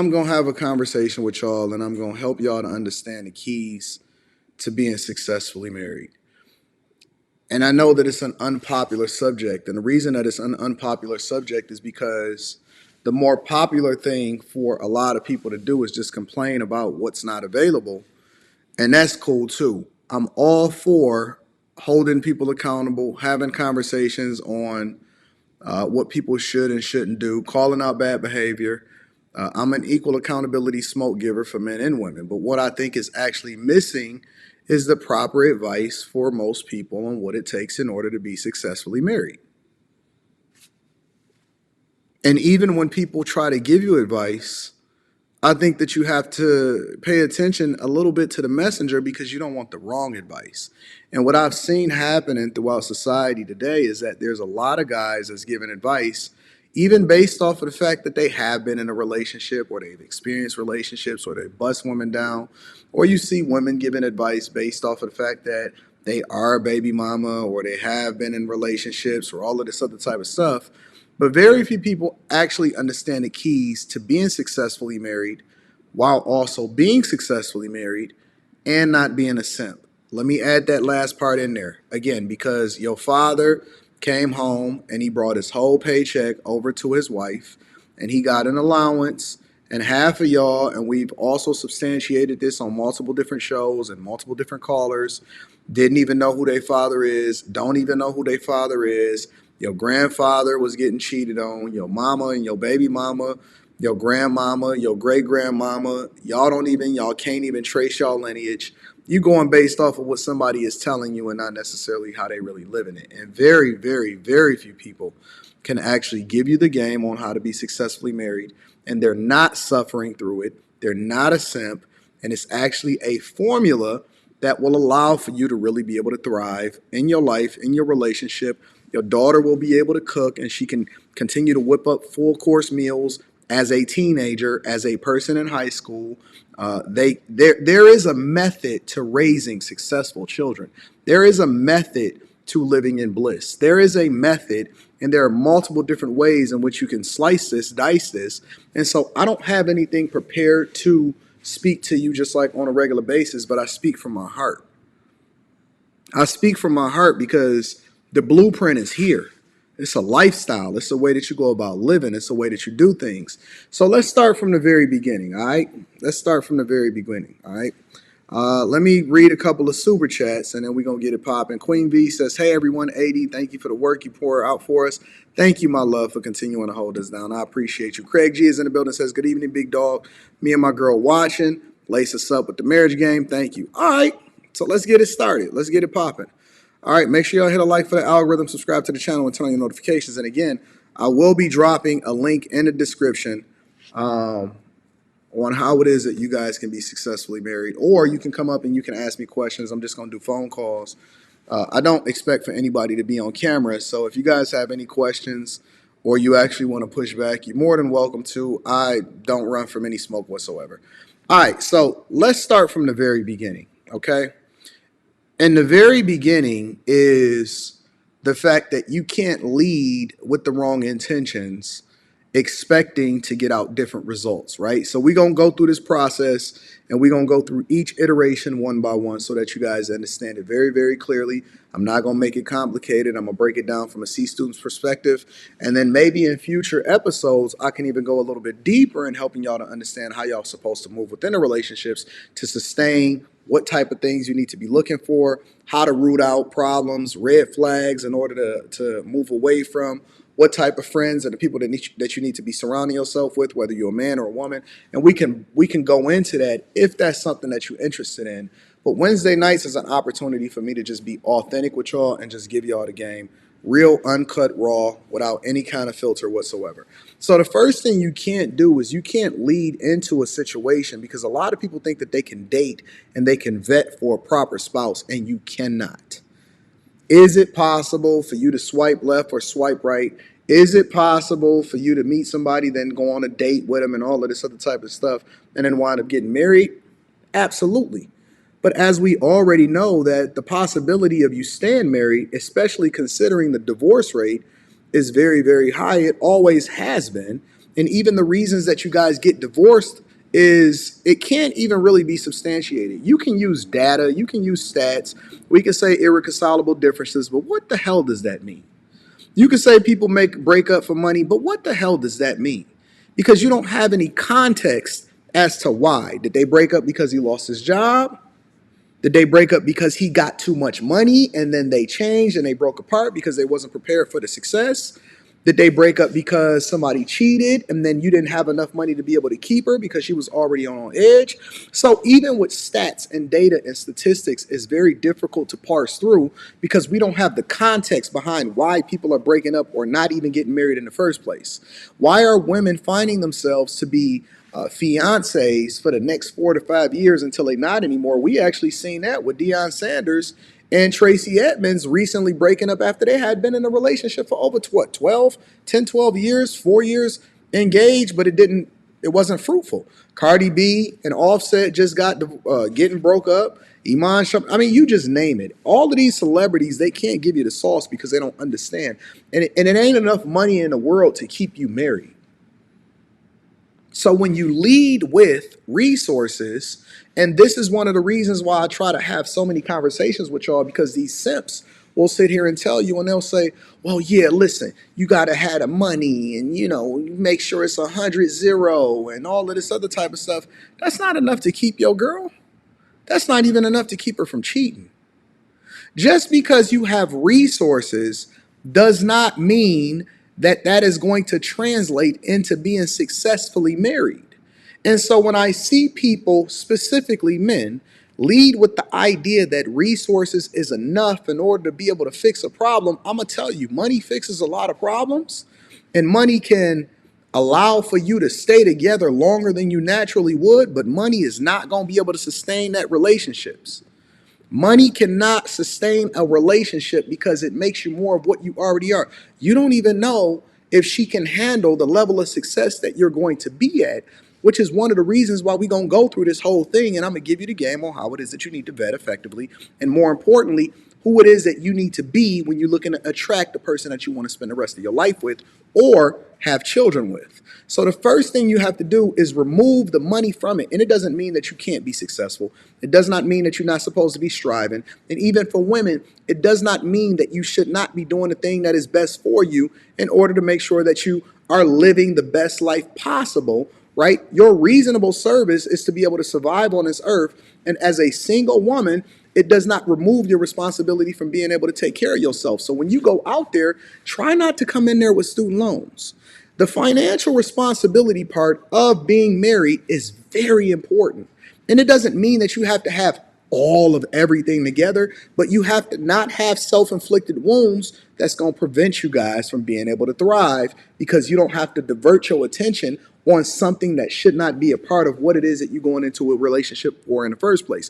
I'm going to have a conversation with y'all and I'm going to help y'all to understand the keys to being successfully married. And I know that it's an unpopular subject. And the reason that it's an unpopular subject is because the more popular thing for a lot of people to do is just complain about what's not available. And that's cool too. I'm all for holding people accountable, having conversations on what people should and shouldn't do, calling out bad behavior. I'm an equal accountability smoke giver for men and women. But what I think is actually missing is the proper advice for most people on what it takes in order to be successfully married. And even when people try to give you advice, I think that you have to pay attention a little bit to the messenger because you don't want the wrong advice. And what I've seen happening throughout society today is that there's a lot of guys that's giving advice, even based off of the fact that they have been in a relationship or they've experienced relationships or they bust women down. Or you see women giving advice based off of the fact that they are a baby mama or they have been in relationships or all of this other type of stuff. But very few people actually understand the keys to being successfully married while also being successfully married and not being a simp. Let me add that last part in there again, because your father came home and he brought his whole paycheck over to his wife and he got an allowance and half of y'all, and we've also substantiated this on multiple different shows and multiple different callers, didn't even know who their father is, don't even know who their father is. Your grandfather was getting cheated on, your mama and your baby mama, your grandmama, your great grandmama. Y'all can't even trace y'all lineage. You going based off of what somebody is telling you and not necessarily how they really living it. And very, very, very few people can actually give you the game on how to be successfully married. And they're not suffering through it. They're not a simp. And it's actually a formula that will allow for you to really be able to thrive in your life, in your relationship. Your daughter will be able to cook and she can continue to whip up full course meals as a teenager, as a person in high school. There is a method to raising successful children. There is a method to living in bliss. There is a method, and there are multiple different ways in which you can slice this, dice this. And so I don't have anything prepared to speak to you just like on a regular basis, but I speak from my heart. I speak from my heart because the blueprint is here. It's a lifestyle. It's a way that you go about living. It's a way that you do things. So let's start from the very beginning, all right? Let's start from the very beginning, all right? Let me read a couple of super chats, and then we're going to get it popping. Queen V says, hey, everyone, 80, thank you for the work you pour out for us. Thank you, my love, for continuing to hold us down. I appreciate you. Craig G is in the building, says, good evening, big dog. Me and my girl watching. Lace us up with the marriage game. Thank you. All right, so let's get it started. Let's get it popping. All right, make sure y'all hit a like for the algorithm, subscribe to the channel, and turn on your notifications. And again, I will be dropping a link in the description on how it is that you guys can be successfully married. Or you can come up and you can ask me questions. I'm just going to do phone calls. I don't expect for anybody to be on camera. So if you guys have any questions or you actually want to push back, you're more than welcome to. I don't run from any smoke whatsoever. All right, so let's start from the very beginning, okay? And the very beginning is the fact that you can't lead with the wrong intentions expecting to get out different results, right? So we're going to go through this process and we're going to go through each iteration one by one so that you guys understand it very, very clearly. I'm not going to make it complicated. I'm going to break it down from a C student's perspective. And then maybe in future episodes, I can even go a little bit deeper in helping y'all to understand how y'all supposed to move within the relationships to sustain, what type of things you need to be looking for, how to root out problems, red flags in order to move away from, what type of friends are the people that you need to be surrounding yourself with, whether you're a man or a woman. And we can go into that if that's something that you're interested in. But Wednesday nights is an opportunity for me to just be authentic with y'all and just give y'all the game, real, uncut, raw, without any kind of filter whatsoever. So the first thing you can't do is you can't lead into a situation because a lot of people think that they can date and they can vet for a proper spouse, and you cannot. Is it possible for you to swipe left or swipe right? Is it possible for you to meet somebody, then go on a date with them and all of this other type of stuff and then wind up getting married? Absolutely. But as we already know that the possibility of you staying married, especially considering the divorce rate, is very, very high. It always has been. and even the reasons that you guys get divorced is it can't even really be substantiated. You can use data, you can use stats, we can say irreconcilable differences, but what the hell does that mean? You can say people break up for money, but what the hell does that mean? Because you don't have any context as to why. Did they break up because he lost his job? Did they break up because he got too much money and then they changed and they broke apart because they wasn't prepared for the success? Did they break up because somebody cheated and then you didn't have enough money to be able to keep her because she was already on edge? So even with stats and data and statistics, it's very difficult to parse through because we don't have the context behind why people are breaking up or not even getting married in the first place. Why are women finding themselves to be fiancés for the next 4 to 5 years until they're not anymore? We actually seen that with Deion Sanders and Tracy Edmonds recently breaking up after they had been in a relationship for over what, 12 years, 4 years engaged, but it wasn't fruitful. Cardi B and Offset just got getting broke up. Iman Shumpert, I mean, you just name it. All of these celebrities, they can't give you the sauce because they don't understand. And it ain't enough money in the world to keep you married. So when you lead with resources, and this is one of the reasons why I try to have so many conversations with y'all, because these simps will sit here and tell you, and they'll say, well, yeah, listen, you got to have the money and, make sure it's 100-0 and all of this other type of stuff. That's not enough to keep your girl. That's not even enough to keep her from cheating. Just because you have resources does not mean that that is going to translate into being successfully married. And so when I see people, specifically men, lead with the idea that resources is enough in order to be able to fix a problem, I'm going to tell you, money fixes a lot of problems, and money can allow for you to stay together longer than you naturally would, but money is not going to be able to sustain that relationships. Money cannot sustain a relationship because it makes you more of what you already are. You don't even know if she can handle the level of success that you're going to be at, which is one of the reasons why we're going to go through this whole thing. And I'm going to give you the game on how it is that you need to vet effectively. And more importantly, who it is that you need to be when you're looking to attract the person that you want to spend the rest of your life with or have children with. So the first thing you have to do is remove the money from it. And it doesn't mean that you can't be successful. It does not mean that you're not supposed to be striving. And even for women, it does not mean that you should not be doing the thing that is best for you in order to make sure that you are living the best life possible, right? Your reasonable service is to be able to survive on this earth. And as a single woman, it does not remove your responsibility from being able to take care of yourself. So when you go out there, try not to come in there with student loans. The financial responsibility part of being married is very important. And it doesn't mean that you have to have all of everything together, but you have to not have self-inflicted wounds that's going to prevent you guys from being able to thrive, because you don't have to divert your attention on something that should not be a part of what it is that you're going into a relationship for in the first place.